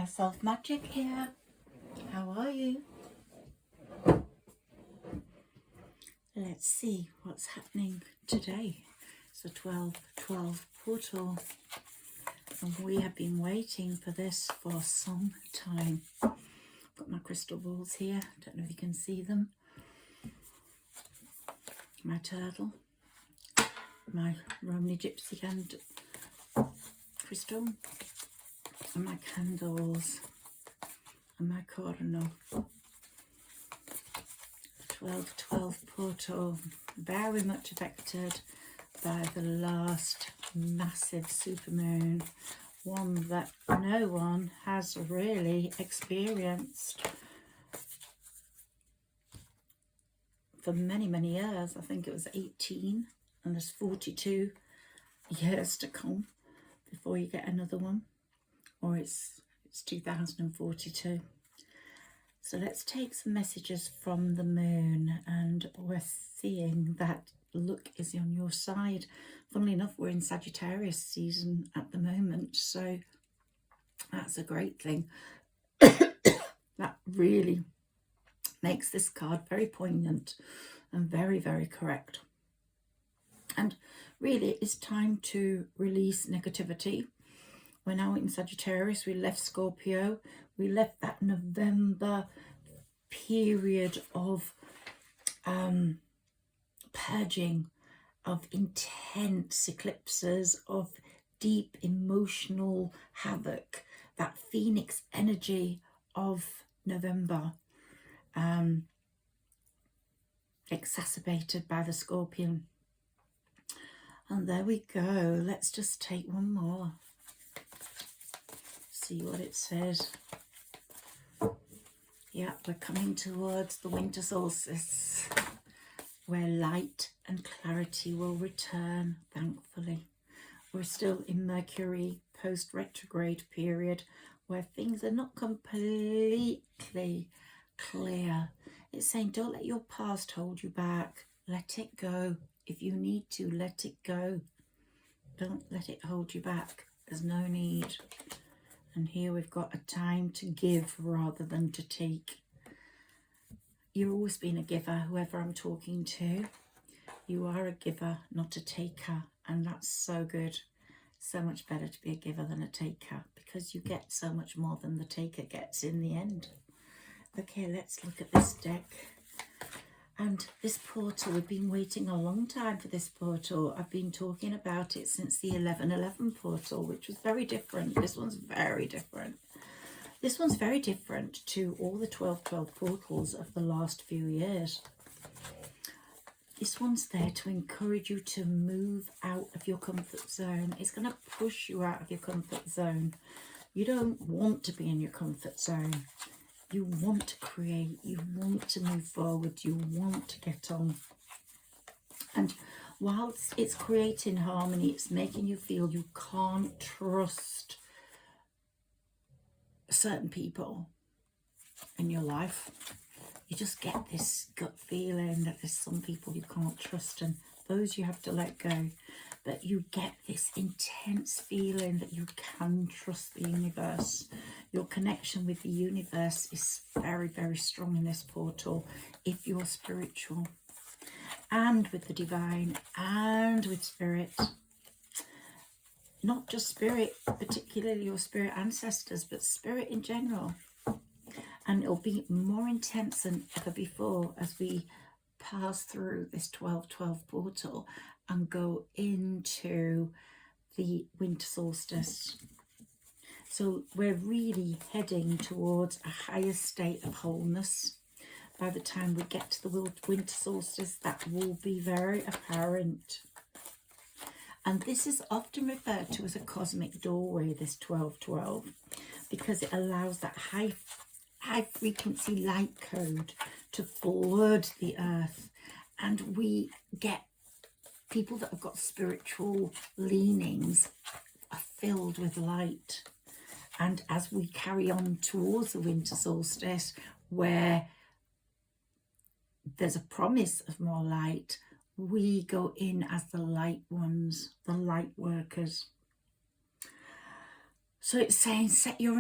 Self Magic here. How are you? Let's see what's happening today. It's a 12/12 portal, and we have been waiting for this for some time. Got my crystal balls here. Don't know if you can see them. My turtle, my Romney Gypsy and crystal, and my candles, and my coronal. 12/12 portal, very much affected by the last massive supermoon, one that no one has really experienced for many years. I think it was 18, and there's 42 years to come before you get another one, or it's 2042. So let's take some messages from the moon, and we're seeing that luck is on your side. Funnily enough, we're in Sagittarius season at the moment, so that's a great thing. That really makes this card very poignant and very correct. And really, it's time to release negativity. We're now in Sagittarius. We left Scorpio. We left that November period of purging, of intense eclipses, of deep emotional havoc, that phoenix energy of November, exacerbated by the Scorpion. And there we go. Let's just take one more. See what it says. Yeah, we're coming towards the winter solstice, where light and clarity will return, thankfully. We're still in Mercury post-retrograde period, where things are not completely clear. It's saying, don't let your past hold you back. Let it go. If you need to, let it go. Don't let it hold you back. There's no need. And here we've got a time to give rather than to take. You've always been a giver, whoever I'm talking to. You are a giver, not a taker. And that's so good. So much better to be a giver than a taker, because you get so much more than the taker gets in the end. Okay, let's look at this deck. And this portal, we've been waiting a long time for this portal. I've been talking about it since the 11/11 portal, which was very different. This one's very different. This one's very different to all the 12/12 portals of the last few years. This one's there to encourage you to move out of your comfort zone. It's going to push you out of your comfort zone. You don't want to be in your comfort zone. You want to create, you want to move forward, you want to get on. And whilst it's creating harmony, it's making you feel you can't trust certain people in your life. You just get this gut feeling that there's some people you can't trust, and those you have to let go. But you get this intense feeling that you can trust the universe. Your connection with the universe is very strong in this portal if you're spiritual, and with the divine, and with spirit. Not just spirit, particularly your spirit ancestors, but spirit in general. And it'll be more intense than ever before as we pass through this 12/12 portal and go into the winter solstice. So we're really heading towards a higher state of wholeness. By the time we get to the winter solstice, that will be very apparent. And this is often referred to as a cosmic doorway, this 12/12, because it allows that high frequency light code to flood the earth. And we get people that have got spiritual leanings are filled with light. And as we carry on towards the winter solstice, where there's a promise of more light, we go in as the light ones, the light workers. So it's saying set your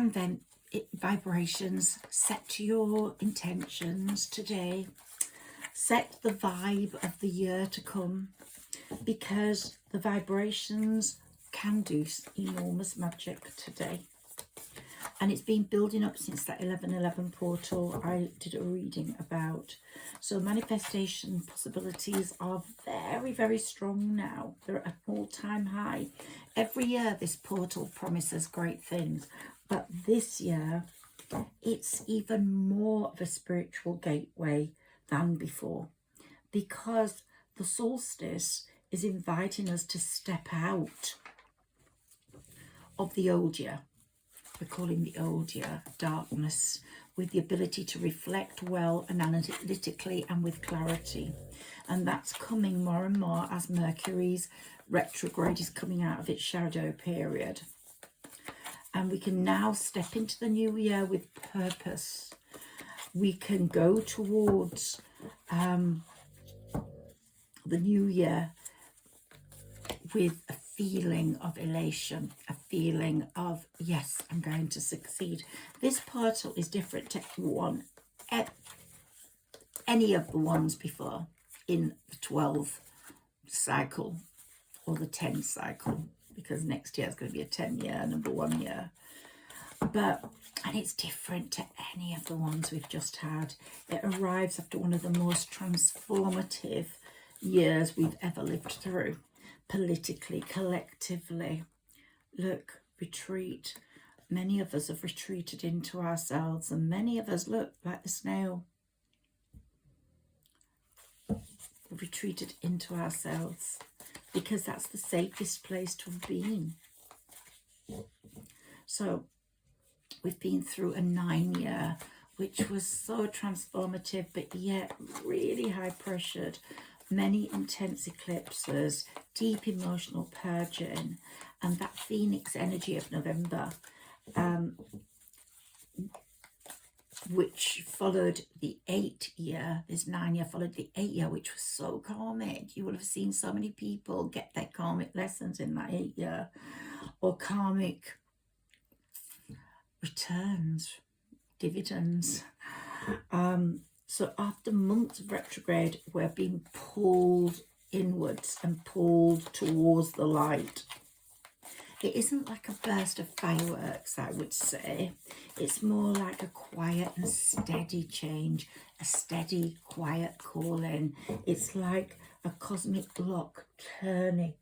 vibrations. Set your intentions today. Set the vibe of the year to come, because the vibrations can do enormous magic today. And it's been building up since that 1111 portal I did a reading about. So manifestation possibilities are very, very strong now. They're at an all-time high. Every year this portal promises great things. But this year, it's even more of a spiritual gateway than before. Because the solstice is inviting us to step out of the old year. We're calling the old year darkness, with the ability to reflect well and analytically and with clarity. And that's coming more and more as Mercury's retrograde is coming out of its shadow period. And we can now step into the new year with purpose. We can go towards the new year with a feeling of elation, a feeling of, yes, I'm going to succeed. This portal is different to any of the ones before in the 12 cycle or the 10 cycle, because next year is going to be a 10-year, number 1 year. And it's different to any of the ones we've just had. It arrives after one of the most transformative years we've ever lived through, politically, collectively. Look, retreat. Many of us have retreated into ourselves, and many of us, look, like the snail, retreated into ourselves, because that's the safest place to have been. So we've been through a 9-year, which was so transformative, but yet really high pressured. Many intense eclipses, deep emotional purging, and that phoenix energy of November, which followed the 8-year. This 9-year followed the 8-year, which was so karmic. You will have seen so many people get their karmic lessons in that 8-year, or karmic returns, dividends. So after months of retrograde, we're being pulled inwards and pulled towards the light. It isn't like a burst of fireworks, I would say. It's more like a quiet and steady change, a steady, quiet calling. It's like a cosmic lock turning,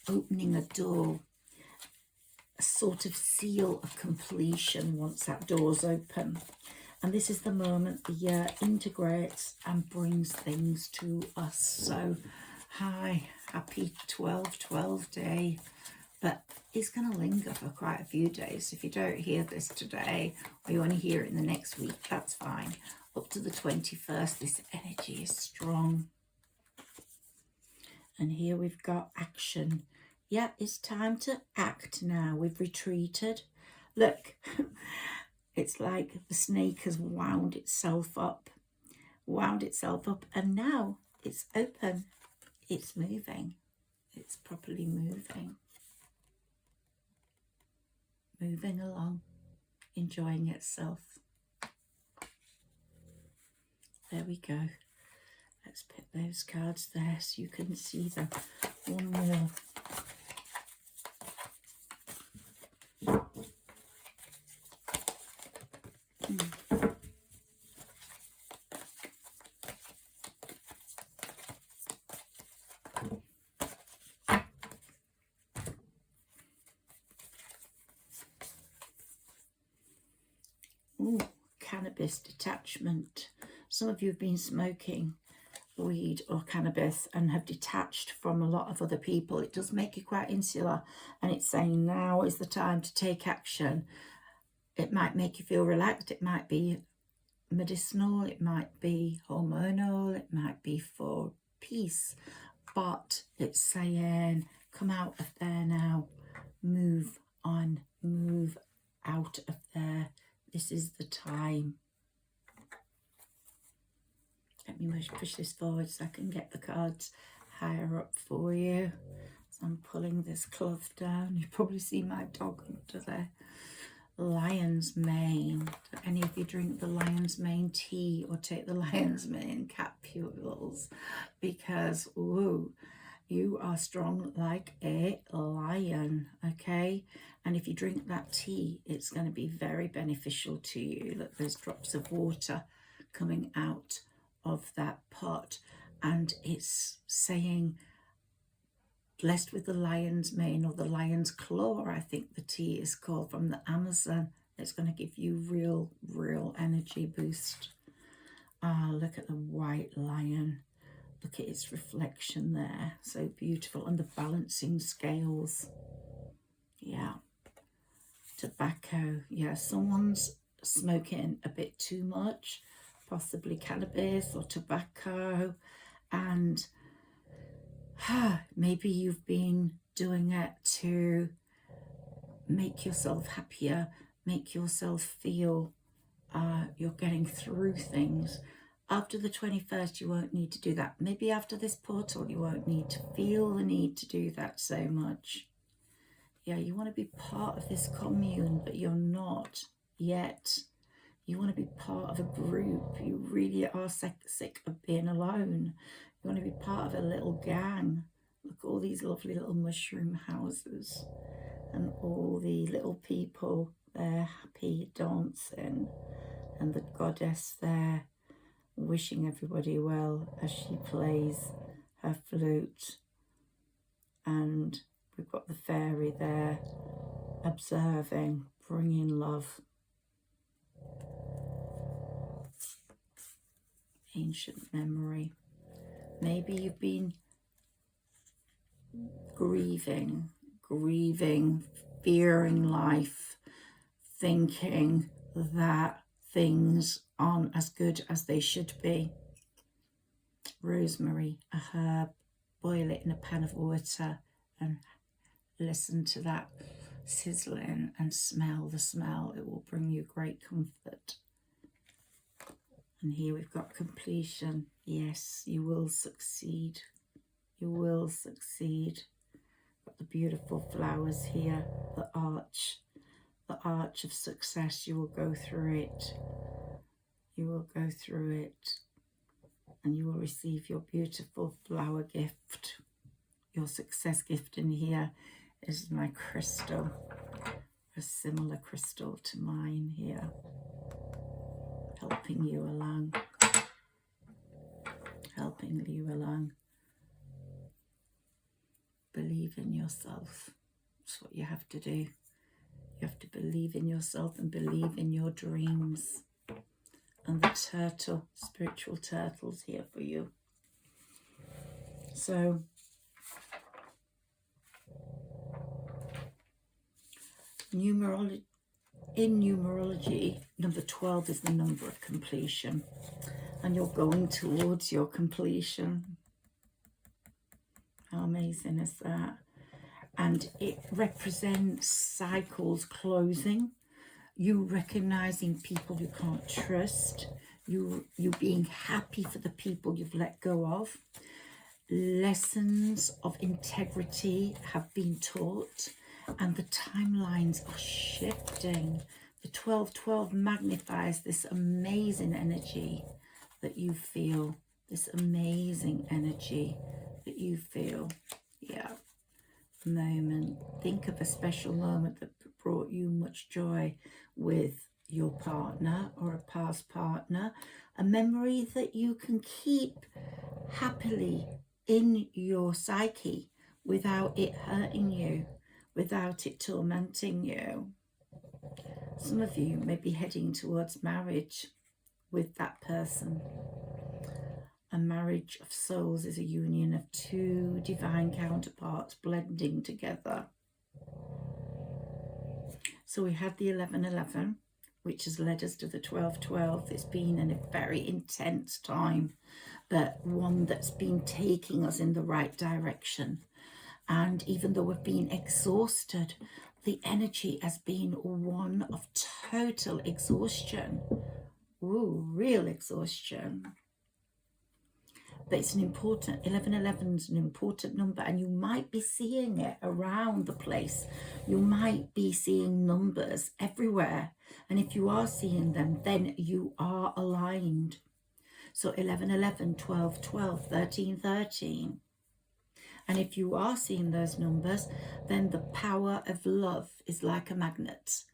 opening a door, a sort of seal of completion once that door's open. And this is the moment the year integrates and brings things to us. So, hi, happy 12/12 day. But it's going to linger for quite a few days. If you don't hear this today, or you want to hear it in the next week, that's fine. Up to the 21st, this energy is strong. And here we've got action. Yeah, it's time to act now. We've retreated. Look. It's like the snake has wound itself up, and now it's open. It's moving. It's properly moving. Moving along, enjoying itself. There we go. Let's put those cards there so you can see them. One more. Ooh, cannabis detachment. Some of you have been smoking weed or cannabis and have detached from a lot of other people. It does make you quite insular, and it's saying now is the time to take action. It might make you feel relaxed. It might be medicinal. It might be hormonal. It might be for peace. But it's saying, come out of there now. Move on. Move out of there. This is the time. Let me push this forward so I can get the cards higher up for you. So I'm pulling this cloth down. You probably see my dog under there. lion's mane. Do any of you drink the lion's mane tea or take the lion's mane capsules? Because, ooh, you are strong like a lion, okay? And if you drink that tea, it's going to be very beneficial to you. Look, there's drops of water coming out of that pot, and it's saying, blessed with the lion's mane, or the lion's claw, I think the tea is called, from the Amazon. It's going to give you real energy boost. Ah, look at the white lion. Look at its reflection there. So beautiful. And the balancing scales. Yeah. Tobacco. Yeah, someone's smoking a bit too much, possibly cannabis or tobacco, and maybe you've been doing it to make yourself happier, make yourself feel you're getting through things. After the 21st, you won't need to do that. Maybe after this portal, you won't need to feel the need to do that so much. Yeah, you want to be part of this commune, but you're not yet. You want to be part of a group. You really are sick of being alone. You want to be part of a little gang. Look at all these lovely little mushroom houses and all the little people there happy dancing, and the goddess there wishing everybody well as she plays her flute. And we've got the fairy there observing, bringing love. Ancient memory. Maybe you've been grieving, fearing life, thinking that things aren't as good as they should be. Rosemary, a herb, boil it in a pan of water and listen to that sizzling and smell the smell. It will bring you great comfort. And here we've got completion. Yes, you will succeed. You will succeed. Got the beautiful flowers here, the arch of success. You will go through it. You will go through it. And you will receive your beautiful flower gift. Your success gift in here is my crystal. A similar crystal to mine here. Helping you along. Helping you along. Believe in yourself. That's what you have to do. You have to believe in yourself and believe in your dreams. And the turtle, spiritual turtle's here for you. So, numerology. In numerology, number 12 is the number of completion. And you're going towards your completion. How amazing is that? And it represents cycles closing. You recognizing people you can't trust. You being happy for the people you've let go of. Lessons of integrity have been taught. And the timelines are shifting. The 1212 magnifies this amazing energy that you feel. This amazing energy that you feel. Yeah. Moment. Think of a special moment that brought you much joy with your partner or a past partner. A memory that you can keep happily in your psyche without it hurting you, without it tormenting you. Some of you may be heading towards marriage with that person. A marriage of souls is a union of two divine counterparts blending together. So we had the 1111, which has led us to the 1212. It's been a very intense time, but one that's been taking us in the right direction. And even though we've been exhausted, the energy has been one of total exhaustion. Ooh, real exhaustion. But it's an important, 1111 is an important number, and you might be seeing it around the place. You might be seeing numbers everywhere. And if you are seeing them, then you are aligned. So 1111, 12, 12, 13, 13. And if you are seeing those numbers, then the power of love is like a magnet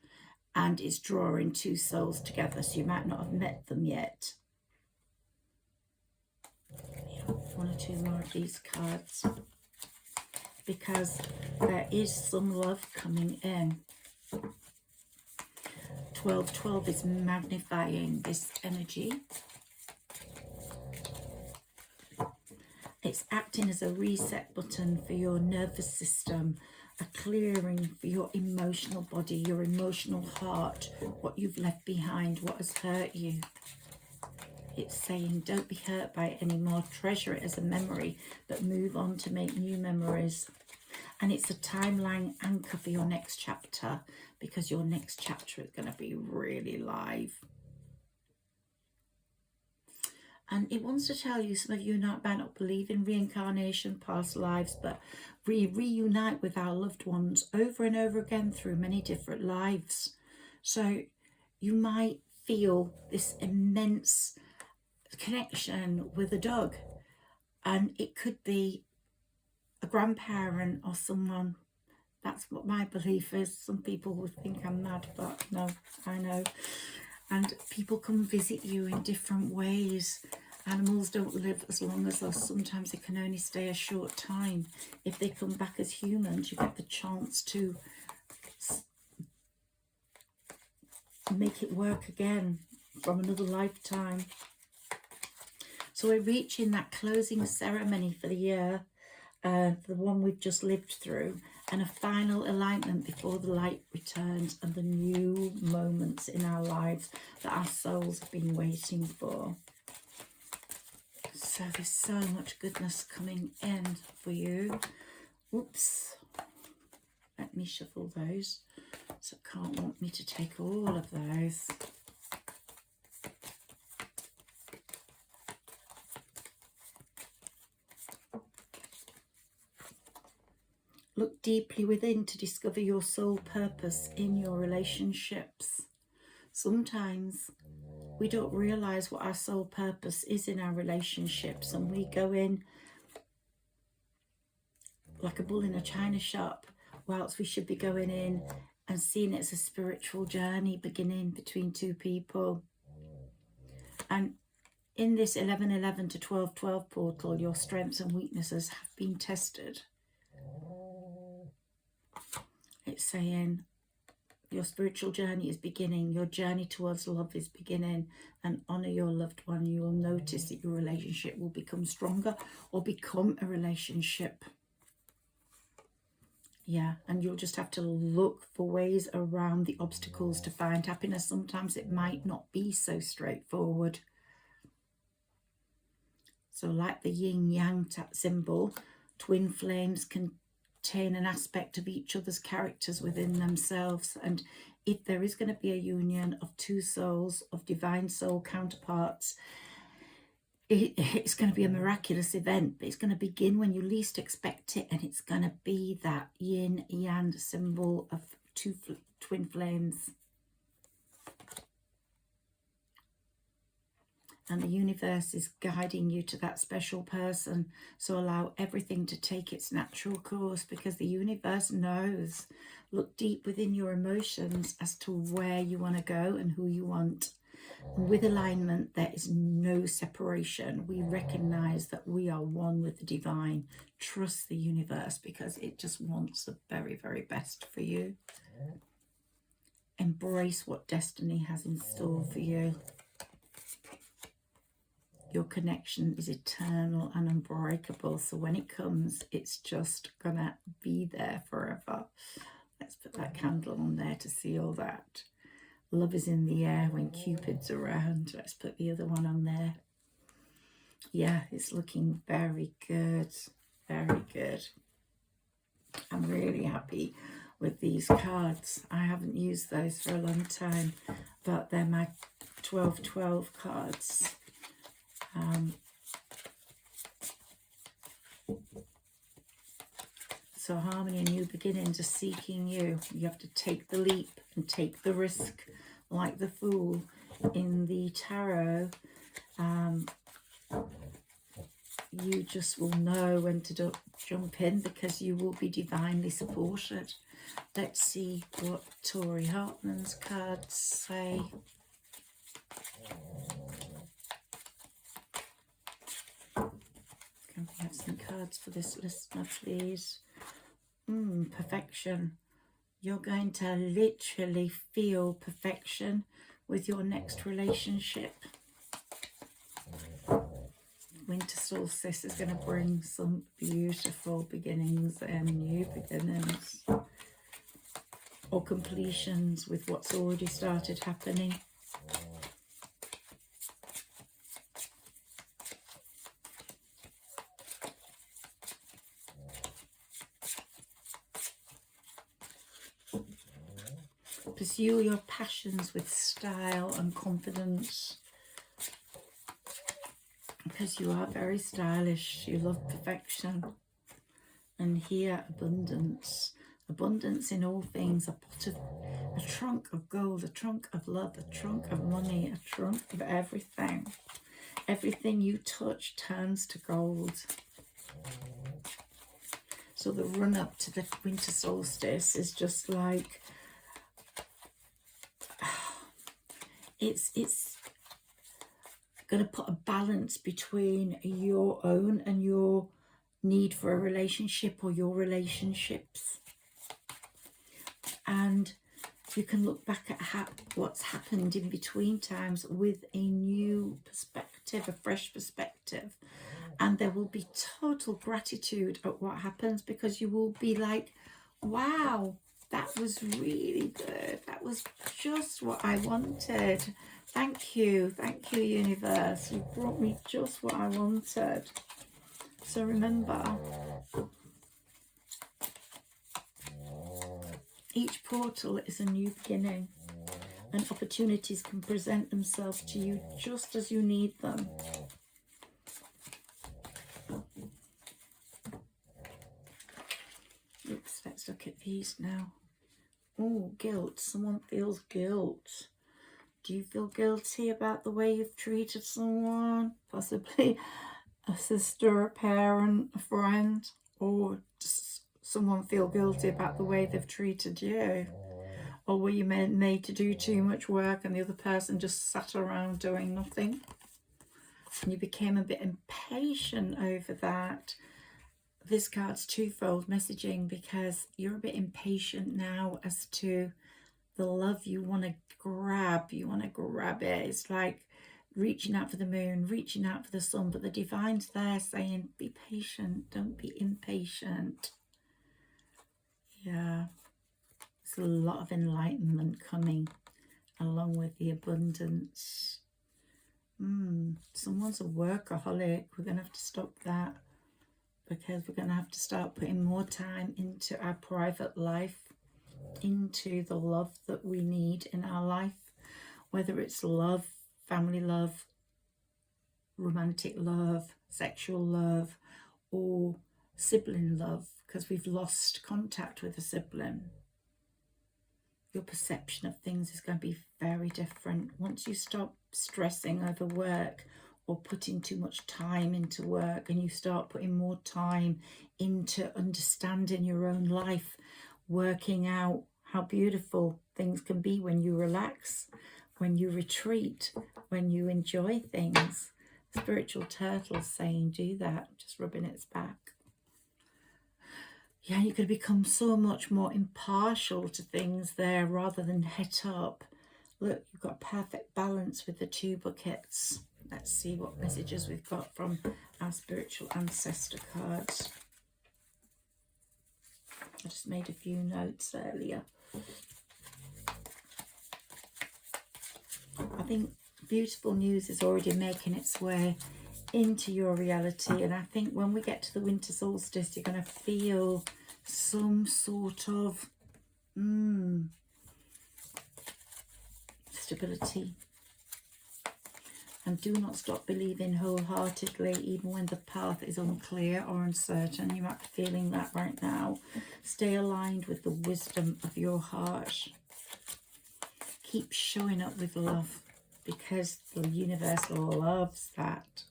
and it's drawing two souls together. So you might not have met them yet. Yeah, one or two more of these cards, because there is some love coming in. 1212 is magnifying this energy. It's acting as a reset button for your nervous system, a clearing for your emotional body, your emotional heart, what you've left behind, what has hurt you. It's saying don't be hurt by it anymore, treasure it as a memory, but move on to make new memories. And it's a timeline anchor for your next chapter, because your next chapter is going to be really live. And it wants to tell you, some of you might not believe in reincarnation, past lives, but we reunite with our loved ones over and over again through many different lives. So you might feel this immense connection with a dog, and it could be a grandparent or someone. That's what my belief is. Some people would think I'm mad, but no, I know. And people come visit you in different ways. Animals don't live as long as us. Sometimes they can only stay a short time. If they come back as humans, you get the chance to make it work again from another lifetime. So we're reaching that closing ceremony for the year, the one we've just lived through, and a final alignment before the light returns and the new moments in our lives that our souls have been waiting for. So there's so much goodness coming in for you. Oops. Let me shuffle those. So it can't want me to take all of those. Look deeply within to discover your soul purpose in your relationships. Sometimes we don't realize what our soul purpose is in our relationships, and we go in like a bull in a china shop, whilst we should be going in and seeing it as a spiritual journey beginning between two people. And in this 1111 to 1212 portal, your strengths and weaknesses have been tested. It's saying your spiritual journey is beginning, your journey towards love is beginning, and honour your loved one. You will notice that your relationship will become stronger or become a relationship. Yeah, and you'll just have to look for ways around the obstacles to find happiness. Sometimes it might not be so straightforward. So like the yin-yang symbol, twin flames contain an aspect of each other's characters within themselves. And if there is going to be a union of two souls, of divine soul counterparts, it's going to be a miraculous event, but it's going to begin when you least expect it, and it's going to be that yin-yang symbol of two twin flames. And the universe is guiding you to that special person. So allow everything to take its natural course, because the universe knows. Look deep within your emotions as to where you want to go and who you want. And with alignment, there is no separation. We recognize that we are one with the divine. Trust the universe, because it just wants the very, very best for you. Embrace what destiny has in store for you. Your connection is eternal and unbreakable. So when it comes, it's just gonna be there forever. Let's put that candle on there to see all that. Love is in the air when Cupid's around. Let's put the other one on there. Yeah, it's looking very good. Very good. I'm really happy with these cards. I haven't used those for a long time, but they're my 1212 cards. So harmony and new beginnings are seeking you. You have to take the leap and take the risk, like the Fool in the tarot. You just will know when to jump in, because you will be divinely supported. Let's see what Tori Hartman's cards say. Can we have some cards for this listener, please? Perfection. You're going to literally feel perfection with your next relationship. Winter solstice is going to bring some beautiful beginnings and new beginnings, or completions with what's already started happening. Pursue your passions with style and confidence, because you are very stylish. You love perfection. And here, abundance. Abundance in all things. A trunk of gold, a trunk of love, a trunk of money, a trunk of everything. Everything you touch turns to gold. So the run up to the winter solstice is just like, it's going to put a balance between your own and your need for a relationship, or your relationships. And you can look back at what's happened in between times with a new perspective, a fresh perspective. And there will be total gratitude at what happens, because you will be like, wow, that was really good. That was just what I wanted. Thank you, universe. You brought me just what I wanted. So remember, each portal is a new beginning, and opportunities can present themselves to you just as you need them. Oops, let's look at these now. Oh, guilt. Someone feels guilt. Do you feel guilty about the way you've treated someone? Possibly a sister, a parent, a friend, or does someone feel guilty about the way they've treated you? Or were you made to do too much work and the other person just sat around doing nothing? And you became a bit impatient over that. This card's twofold messaging, because you're a bit impatient now as to the love you want to grab. You want to grab it. It's like reaching out for the moon, reaching out for the sun, but the divine's there saying, be patient, don't be impatient. Yeah, there's a lot of enlightenment coming along with the abundance. Someone's a workaholic. We're going to have to stop that, because we're going to have to start putting more time into our private life, into the love that we need in our life, whether it's love, family love, romantic love, sexual love, or sibling love, because we've lost contact with a sibling. Your perception of things is going to be very different. Once you stop stressing over work or putting too much time into work, and you start putting more time into understanding your own life, working out how beautiful things can be when you relax, when you retreat, when you enjoy things. Spiritual Turtle's saying do that, just rubbing its back. Yeah, you could become so much more impartial to things there rather than het up. Look, you've got perfect balance with the two buckets. Let's see what messages we've got from our spiritual ancestor cards. I just made a few notes earlier. I think beautiful news is already making its way into your reality, and I think when we get to the winter solstice, you're going to feel some sort of stability. And do not stop believing wholeheartedly, even when the path is unclear or uncertain. You might be feeling that right now. Stay aligned with the wisdom of your heart. Keep showing up with love, because the universe loves that.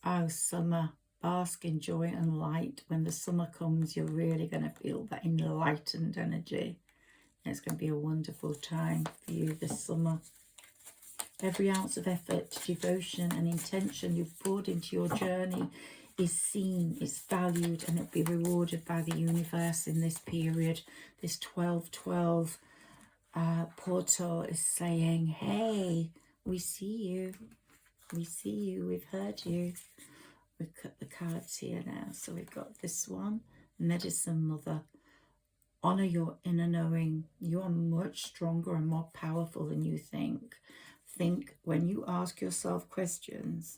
Oh, summer. Bask in joy and light. When the summer comes, you're really going to feel that enlightened energy. It's going to be a wonderful time for you this summer. Every ounce of effort, devotion and intention you've poured into your journey is seen, is valued, and it'll be rewarded by the universe in this period. This 12-12 portal is saying, hey, we see you. We see you. We've heard you. We've cut the cards here now. So we've got this one, Medicine Mother. Honor your inner knowing. You are much stronger and more powerful than you think. Think when you ask yourself questions,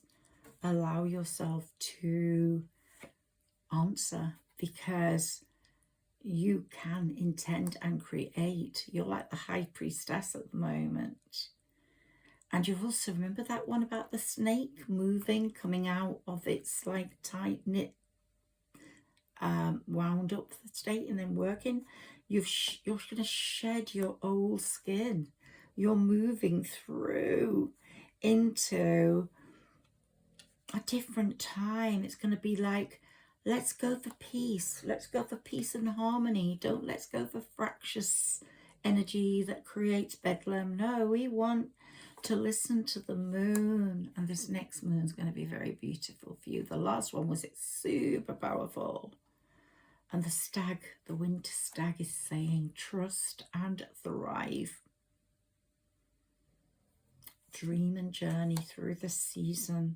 allow yourself to answer, because you can intend and create. You're like the high priestess at the moment. And you also remember that one about the snake moving, coming out of its like tight knit, wound up state, and then working. You're going to shed your old skin. You're moving through into a different time. It's going to be like, let's go for peace. Let's go for peace and harmony. Don't let's go for fractious energy that creates bedlam. No, we want to listen to the moon. And this next moon is going to be very beautiful for you. The last one was super powerful. And the stag, the winter stag, is saying trust and thrive. Dream and journey through the season.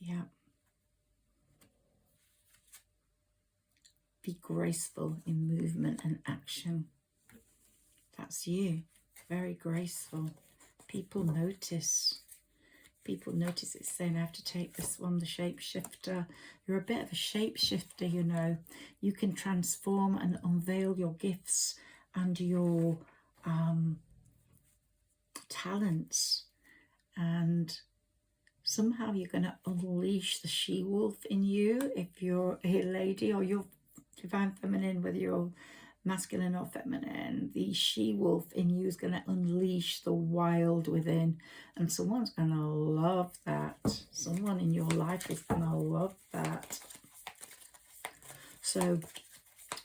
Yeah. Be graceful in movement and action. That's you. Very graceful. People notice. People notice. It's saying I have to take this one, the shapeshifter. You're a bit of a shapeshifter, you know. You can transform and unveil your gifts and your talents, and somehow you're going to unleash the she-wolf in you if you're a lady, or you're divine feminine, whether you're masculine or feminine. The she-wolf in you is going to unleash the wild within, and someone's going to love that. Someone in your life is going to love that. So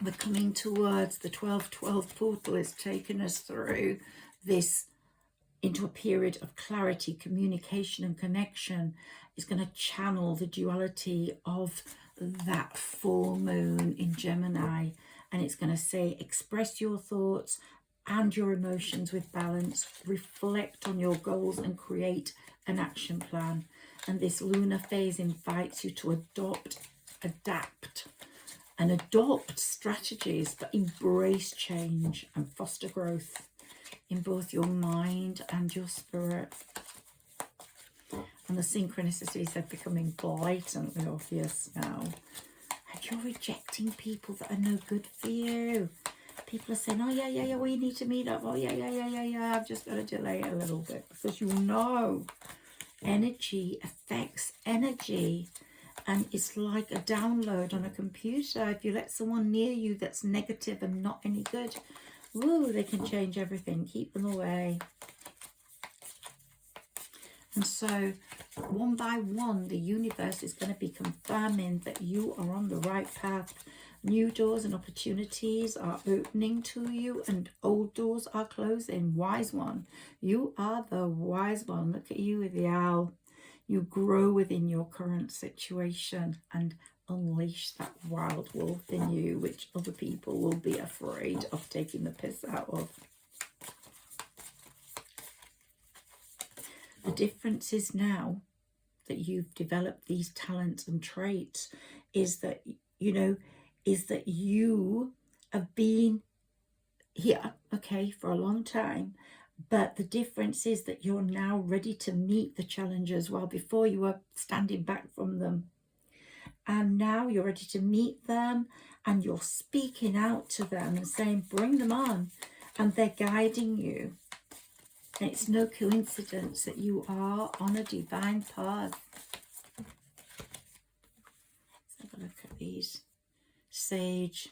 we're coming towards the 12-12 portal. Is taking us through this into a period of clarity, communication and connection. Is going to channel the duality of that full moon in Gemini, and it's going to say express your thoughts and your emotions with balance, reflect on your goals and create an action plan. And this lunar phase invites you to adapt and adopt strategies that embrace change and foster growth in both your mind and your spirit. And the synchronicities are becoming blatantly obvious now. And you're rejecting people that are no good for you. People are saying, oh, yeah, we need to meet up. Oh, yeah, I've just got to delay it a little bit. Because you know, energy affects energy. And it's like a download on a computer. If you let someone near you that's negative and not any good, woo, they can change everything. Keep them away. And so, one by one, the universe is going to be confirming that you are on the right path. New doors and opportunities are opening to you, and old doors are closing. Wise one. You are the wise one. Look at you with the owl. You grow within your current situation and unleash that wild wolf in you, which other people will be afraid of taking the piss out of. The difference is now that you've developed these talents and traits is that, you know, is that you have been here, okay, for a long time. But the difference is that you're now ready to meet the challenges, while before you were standing back from them. And now you're ready to meet them, and you're speaking out to them and saying, bring them on. And they're guiding you. And it's no coincidence that you are on a divine path. Let's have a look at these. Sage.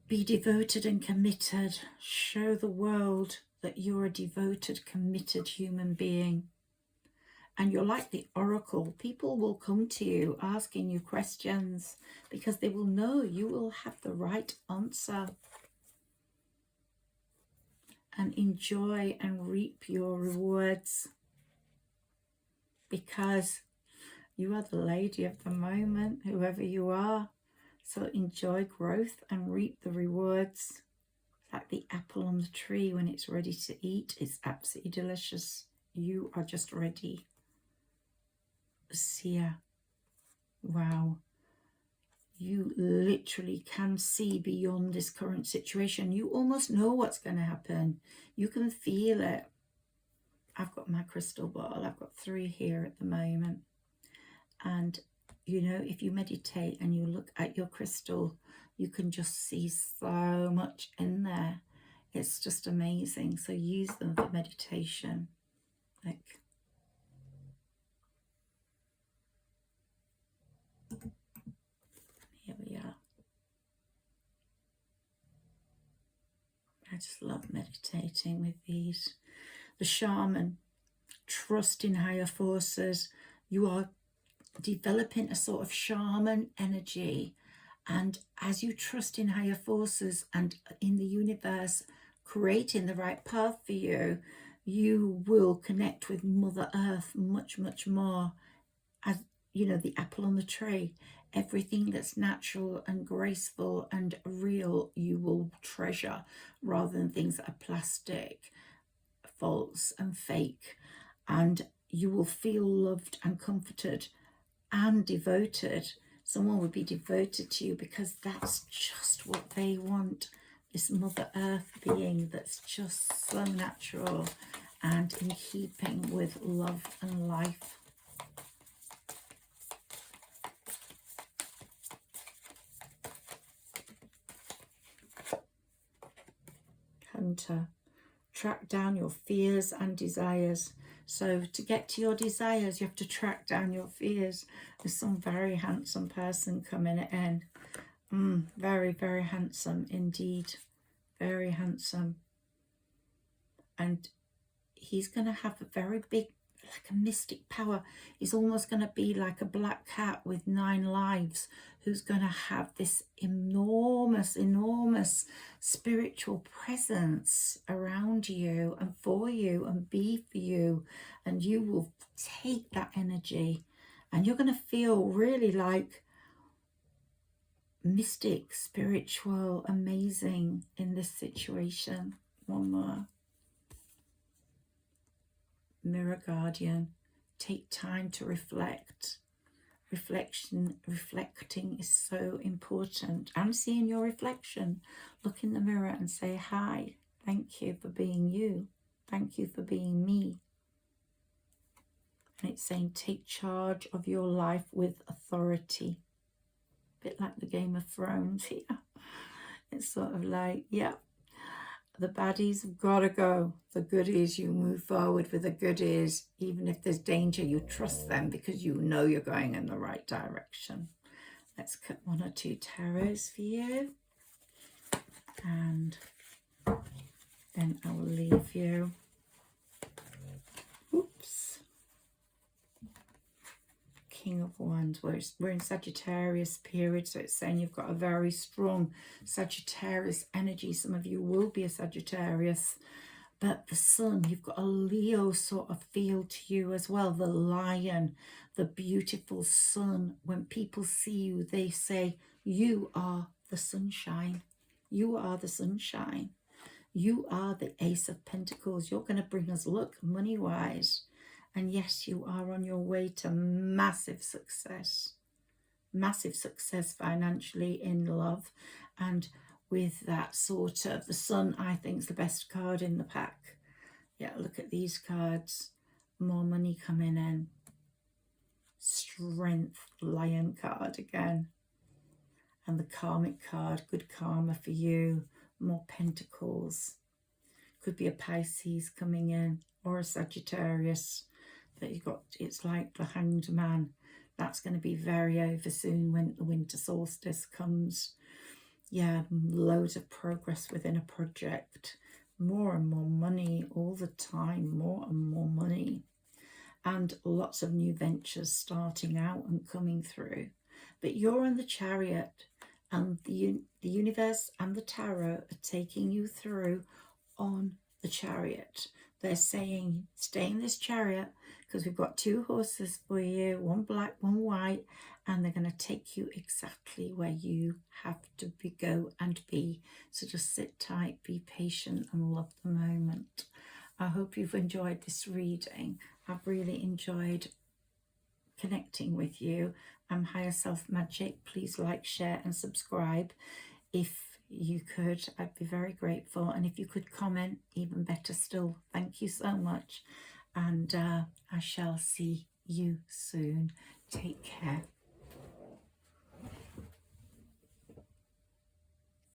Be devoted and committed. Show the world that you're a devoted, committed human being. And you're like the oracle. People will come to you asking you questions because they will know you will have the right answer. And enjoy and reap your rewards, because you are the lady of the moment, whoever you are. So enjoy growth and reap the rewards. Like the apple on the tree, when it's ready to eat, it's absolutely delicious. You are just ready. Seer. Wow. You literally can see beyond this current situation. You almost know what's going to happen. You can feel it. I've got my crystal ball. I've got 3 here at the moment. And, you know, if you meditate and you look at your crystal, you can just see so much in there. It's just amazing. So use them for meditation. Like, here we are. I just love meditating with these. The shaman, trust in higher forces. You are developing a sort of shaman energy. And as you trust in higher forces and in the universe creating the right path for you, you will connect with Mother Earth much, much more. As you know, the apple on the tree, everything that's natural and graceful and real, you will treasure, rather than things that are plastic, false and fake. And you will feel loved and comforted and devoted. Someone would be devoted to you because that's just what they want. This Mother Earth being that's just so natural and in keeping with love and life. Hunter, track down your fears and desires. So to get to your desires, you have to track down your fears. There's some very handsome person coming in. Very, very handsome indeed. Very handsome. And he's going to have a very big, like a mystic power. He's almost going to be like a black cat with 9 lives, who's going to have this enormous, enormous spiritual presence around you and for you and be for you. And you will take that energy and you're going to feel really like mystic, spiritual, amazing in this situation. One more. Mirror guardian, take time to reflect. Reflecting is so important. I'm seeing your reflection. Look in the mirror and say, hi, thank you for being you. Thank you for being me. And it's saying, take charge of your life with authority. A bit like the Game of Thrones here. It's sort of like, yeah, the baddies have got to go. The goodies, you move forward with the goodies. Even if there's danger, you trust them because you know you're going in the right direction. Let's cut 1 or 2 tarots for you. And then I will leave you. Oops. King of Wands. We're in Sagittarius period, so it's saying you've got a very strong Sagittarius energy. Some of you will be a Sagittarius, but the sun, you've got a Leo sort of feel to you as well. The lion, the beautiful sun. When people see you, they say, you are the sunshine. You are the sunshine. You are the Ace of Pentacles. You're going to bring us luck money-wise. And yes, you are on your way to massive success financially, in love, and with that sort of, the sun, I think, is the best card in the pack. Yeah, look at these cards. More money coming in. Strength, lion card again. And the karmic card, good karma for you. More pentacles. Could be a Pisces coming in, or a Sagittarius that you've got. It's like the Hanged Man. That's going to be very over soon when the winter solstice comes. Yeah, loads of progress within a project. More and more money all the time, more and more money. And lots of new ventures starting out and coming through. But you're in the Chariot, and the universe and the tarot are taking you through on the Chariot. They're saying, stay in this chariot, because we've got 2 horses for you, one black, one white, and they're going to take you exactly where you have to go and be. So just sit tight, be patient, and love the moment. I hope you've enjoyed this reading. I've really enjoyed connecting with you. I'm Higher Self Magic. Please like, share, and subscribe. If you could, I'd be very grateful. And if you could comment, even better still. Thank you so much. And I shall see you soon. Take care.